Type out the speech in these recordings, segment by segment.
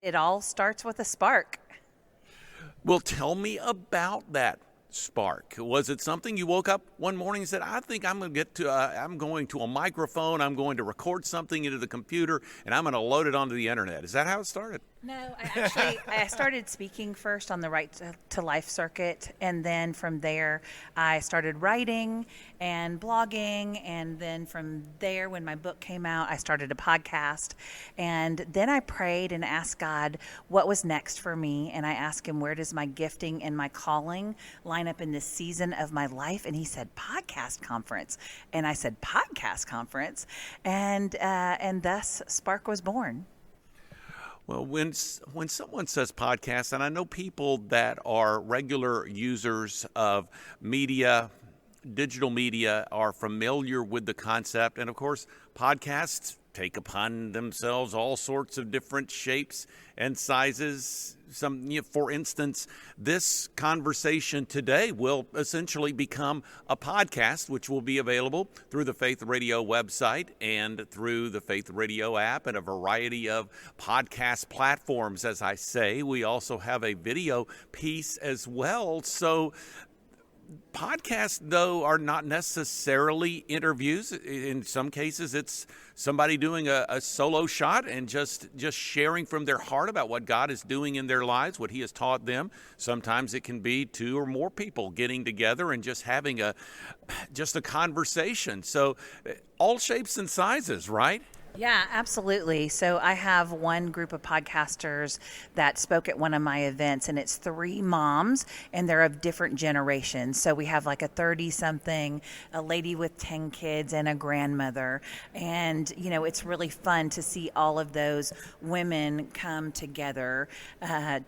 It all starts with a spark. Well, tell me about that spark. Was it something you woke up one morning and said, "I think I'm going to I'm going to a microphone, I'm going to record something into the computer, and I'm going to load it onto the internet"? Is that how it started? No, I started speaking first on the Right to Life circuit, and then from there I started writing and blogging, and then from there, when my book came out, I started a podcast, and then I prayed and asked God what was next for me, and I asked him, where does my gifting and my calling line up in this season of my life? And he said, podcast conference, and I said, podcast conference, and thus Spark was born. Well, when someone says podcast, and I know people that are regular users of media, digital media, are familiar with the concept. And of course, podcasts take upon themselves all sorts of different shapes and sizes. For instance, this conversation today will essentially become a podcast, which will be available through the Faith Radio website and through the Faith Radio app and a variety of podcast platforms. As I say, we also have a video piece as well. So podcasts, though, are not necessarily interviews. In some cases, it's somebody doing a solo shot and just sharing from their heart about what God is doing in their lives, what he has taught them. Sometimes it can be two or more people getting together and just having a conversation. So all shapes and sizes, right? Yeah, absolutely. So I have one group of podcasters that spoke at one of my events, and it's 3 moms, and they're of different generations. So we have like a 30-something, a lady with 10 kids, and a grandmother. And, it's really fun to see all of those women come together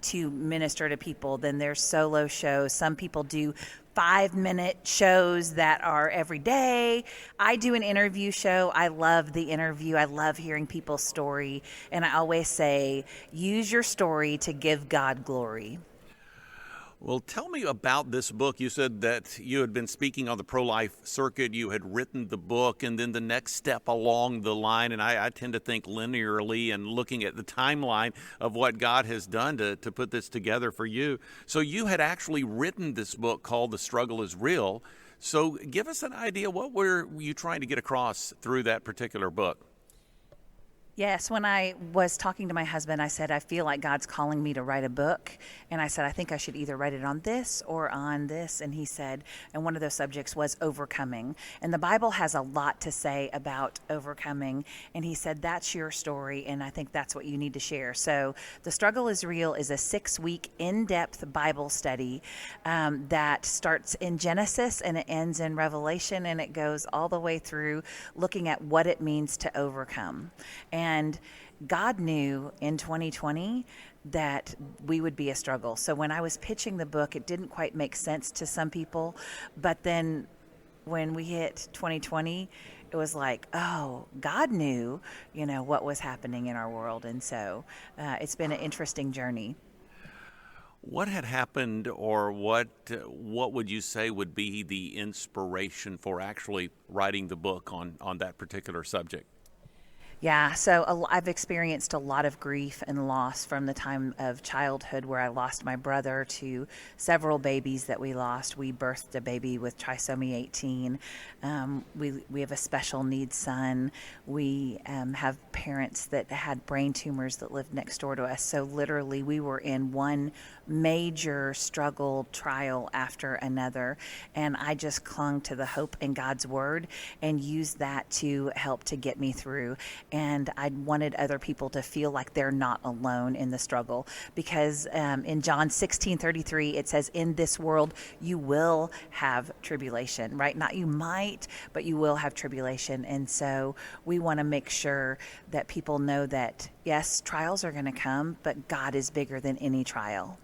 to minister to people. Then there's solo shows. Some people do 5-minute shows that are every day. I do an interview show. I love the interview. I love hearing people's story. And I always say, use your story to give God glory. Well, tell me about this book. You said that you had been speaking on the pro-life circuit. You had written the book, and then the next step along the line, and I tend to think linearly and looking at the timeline of what God has done to put this together for you. So you had actually written this book called The Struggle is Real. So give us an idea, what were you trying to get across through that particular book? Yes, when I was talking to my husband, I said, I feel like God's calling me to write a book. And I said, I think I should either write it on this or on this. And he said, and one of those subjects was overcoming. And the Bible has a lot to say about overcoming. And he said, that's your story. And I think that's what you need to share. So The Struggle is Real is a 6-week in-depth Bible study that starts in Genesis and it ends in Revelation. And it goes all the way through looking at what it means to overcome. And God knew in 2020 that we would be a struggle. So when I was pitching the book, it didn't quite make sense to some people. But then when we hit 2020, it was like, oh, God knew, what was happening in our world. And so it's been an interesting journey. What had happened, or what would you say would be the inspiration for actually writing the book on that particular subject? Yeah, so I've experienced a lot of grief and loss from the time of childhood where I lost my brother to several babies that we lost. We birthed a baby with trisomy 18. We have a special needs son. We have parents that had brain tumors that lived next door to us. So literally we were in one major struggle, trial after another. And I just clung to the hope in God's word and used that to help to get me through. And I wanted other people to feel like they're not alone in the struggle, because in John 16:33 it says, in this world you will have tribulation, right? Not you might, but you will have tribulation. And so we want to make sure that people know that, yes, trials are going to come, but God is bigger than any trial.